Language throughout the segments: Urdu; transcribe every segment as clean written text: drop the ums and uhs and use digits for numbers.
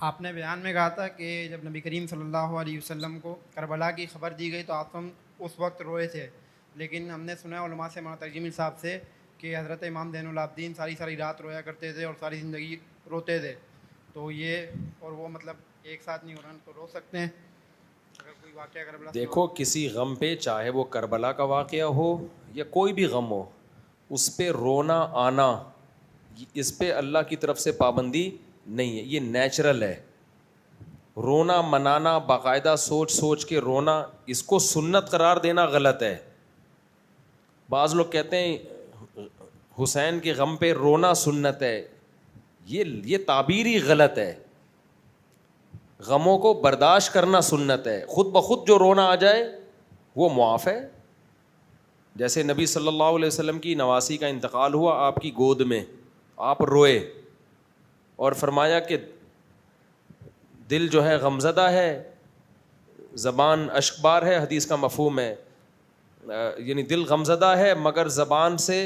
آپ نے بیان میں کہا تھا کہ جب نبی کریم صلی اللہ علیہ وسلم کو کربلا کی خبر دی گئی تو آپ اس وقت روئے تھے، لیکن ہم نے سنا ہے علماء سے، مولانا ترجمانی صاحب سے، کہ حضرت امام زین العابدین ساری رات رویا کرتے تھے اور ساری زندگی روتے تھے. تو یہ اور وہ مطلب ایک ساتھ نہیں ہو رہا، تو رو سکتے ہیں اگر کوئی واقعہ کربلا سے ہو؟ دیکھو کسی غم پہ، چاہے وہ کربلا کا واقعہ ہو یا کوئی بھی غم ہو، اس پہ رونا آنا، اس پہ اللہ کی طرف سے پابندی نہیں ہے، یہ نیچرل ہے. رونا منانا، باقاعدہ سوچ سوچ کے رونا، اس کو سنت قرار دینا غلط ہے. بعض لوگ کہتے ہیں حسین کے غم پہ رونا سنت ہے، یہ تعبیر ہی غلط ہے. غموں کو برداشت کرنا سنت ہے، خود بخود جو رونا آ جائے وہ معاف ہے. جیسے نبی صلی اللہ علیہ وسلم کی نواسی کا انتقال ہوا، آپ کی گود میں آپ روئے اور فرمایا کہ دل جو ہے غمزدہ ہے، زبان اشکبار ہے، حدیث کا مفہوم ہے، یعنی دل غمزدہ ہے مگر زبان سے،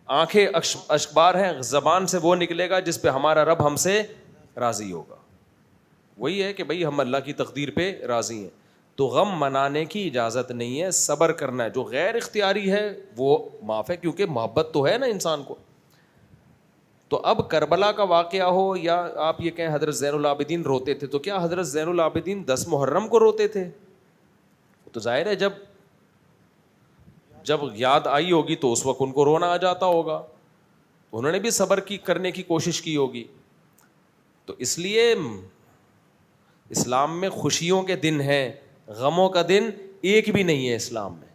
آنکھیں اشکبار ہیں، زبان سے وہ نکلے گا جس پہ ہمارا رب ہم سے راضی ہوگا. وہی ہے کہ بھئی ہم اللہ کی تقدیر پہ راضی ہیں. تو غم منانے کی اجازت نہیں ہے، صبر کرنا ہے. جو غیر اختیاری ہے وہ معاف ہے، کیونکہ محبت تو ہے نا انسان کو. تو اب کربلا کا واقعہ ہو یا آپ یہ کہیں حضرت زین العابدین روتے تھے، تو کیا حضرت زین العابدین 10 محرم کو روتے تھے؟ تو ظاہر ہے جب یاد آئی ہوگی تو اس وقت ان کو رونا آ جاتا ہوگا، انہوں نے بھی صبر کرنے کی کوشش کی ہوگی. تو اس لیے اسلام میں خوشیوں کے دن ہیں، غموں کا دن ایک بھی نہیں ہے. اسلام میں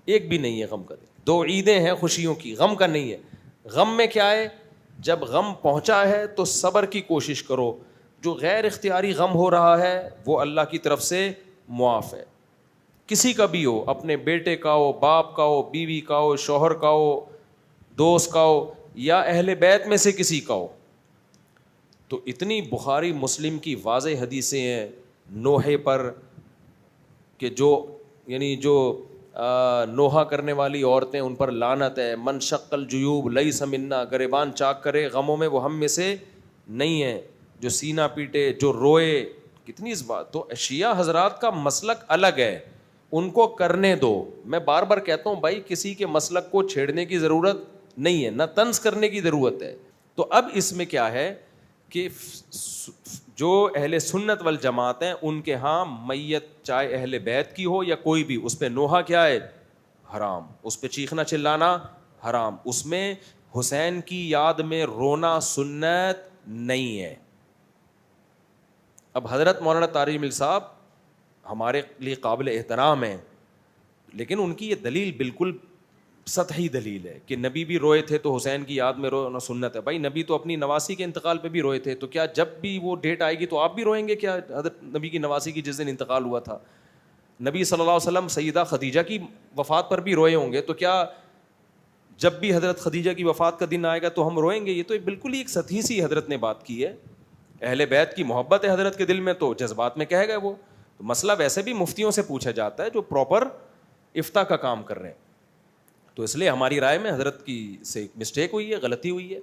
ایک بھی نہیں ہے غم کا دن. 2 عیدیں ہیں خوشیوں کی، غم کا نہیں ہے. غم میں کیا ہے؟ جب غم پہنچا ہے تو صبر کی کوشش کرو. جو غیر اختیاری غم ہو رہا ہے وہ اللہ کی طرف سے معاف ہے. کسی کا بھی ہو، اپنے بیٹے کا ہو، باپ کا ہو، بیوی کا ہو، شوہر کا ہو، دوست کا ہو، یا اہل بیت میں سے کسی کا ہو. تو اتنی بخاری مسلم کی واضح حدیثیں ہیں نوحے پر کہ جو نوحہ کرنے والی عورتیں ان پر لعنت ہے. من شق الجیوب لیس منا، گریبان چاک کرے غموں میں وہ ہم میں سے نہیں ہے. جو سینہ پیٹے، جو روئے، کتنی اس بات. تو شیعہ حضرات کا مسلک الگ ہے، ان کو کرنے دو. میں بار بار کہتا ہوں بھائی کسی کے مسلک کو چھیڑنے کی ضرورت نہیں ہے، نہ طنز کرنے کی ضرورت ہے. تو اب اس میں کیا ہے کہ جو اہل سنت والجماعت ہیں ان کے ہاں میت چاہے اہل بیت کی ہو یا کوئی بھی، اس پہ نوحہ کیا ہے؟ حرام. اس پہ چیخنا چلانا حرام. اس میں حسین کی یاد میں رونا سنت نہیں ہے. اب حضرت مولانا طارق جمیل صاحب ہمارے لیے قابل احترام ہیں، لیکن ان کی یہ دلیل بالکل سطحی دلیل ہے کہ نبی بھی روئے تھے تو حسین کی یاد میں رونا سنت ہے. بھائی نبی تو اپنی نواسی کے انتقال پہ بھی روئے تھے، تو کیا جب بھی وہ ڈیٹ آئے گی تو آپ بھی روئیں گے کیا؟ حضرت نبی کی نواسی کی جس دن انتقال ہوا تھا، نبی صلی اللہ علیہ وسلم سیدہ خدیجہ کی وفات پر بھی روئے ہوں گے، تو کیا جب بھی حضرت خدیجہ کی وفات کا دن آئے گا تو ہم روئیں گے؟ یہ تو بالکل ہی ایک سطحی سی حضرت نے بات کی ہے. اہل بیت کی محبت ہے حضرت کے دل میں تو جذبات میں کہے گا وہ. تو مسئلہ ویسے بھی مفتیوں سے پوچھا جاتا ہے جو پراپر افتاء کا کام کر رہے ہیں. تو اس لیے ہماری رائے میں حضرت کی سے مسٹیک ہوئی ہے، غلطی ہوئی ہے.